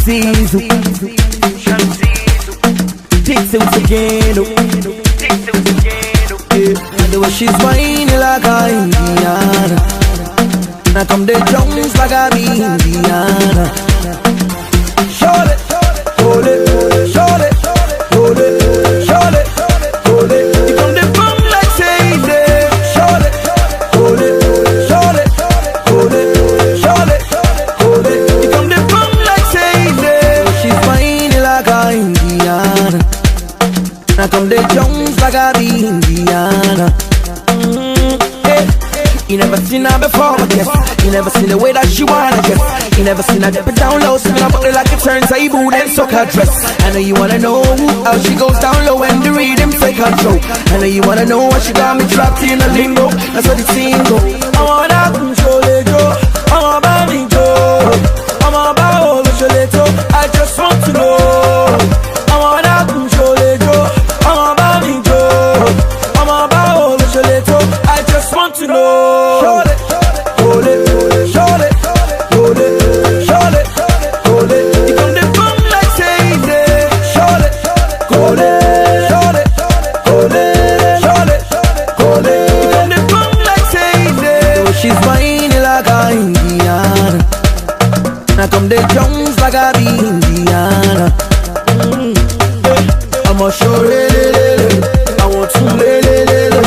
Shamsizu, Dixie Usageno, and the way she's whining like a Indiana. Now come the Jones like a Indiana. Shorty, hold it, shorty, hold it, shorty, hold it. You come the bum like say it. Shorty, hold it, shorty, hold it, shorty, hold it. You come the bum like say it. She's whining like a Indiana. Now come the Jones like a Indiana. You never seen her before, I guess. You never seen the way that she wanna guess. You never seen her dip it down low, swing her body like it turns Ibu, then suck her dress. I know you wanna know how she goes down low when the rhythm take control. I know you wanna know what she got me trapped in a limbo. That's what the scene go. I wanna control it, Joe. I'm about me, Joe. I'm about all the shaleto. I just want to know. I wanna control it, Joe. I'm about me, Joe. I'm about all the shaleto. I just want to know. She's whining like a Indiana. Now come the Jones like a Indiana. I'ma show lele, I want to lele.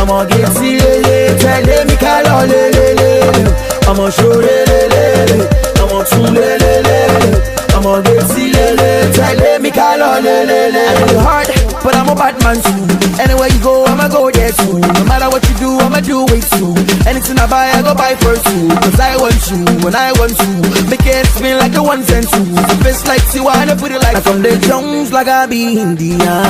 I'ma get lele, tell me call lele. I'ma show lele, I want to lele. I'ma get lele, tell me call lele. I know you're hard, but I'm a bad man too. Anywhere you go, I'ma go there too. No matter what you do, I'ma do it too. Anything I buy, I go buy first too. Cause I want you, when I want to. Make it spin like the ones and twos. If it's like you wanna put it like from the Jones like I be Indiana.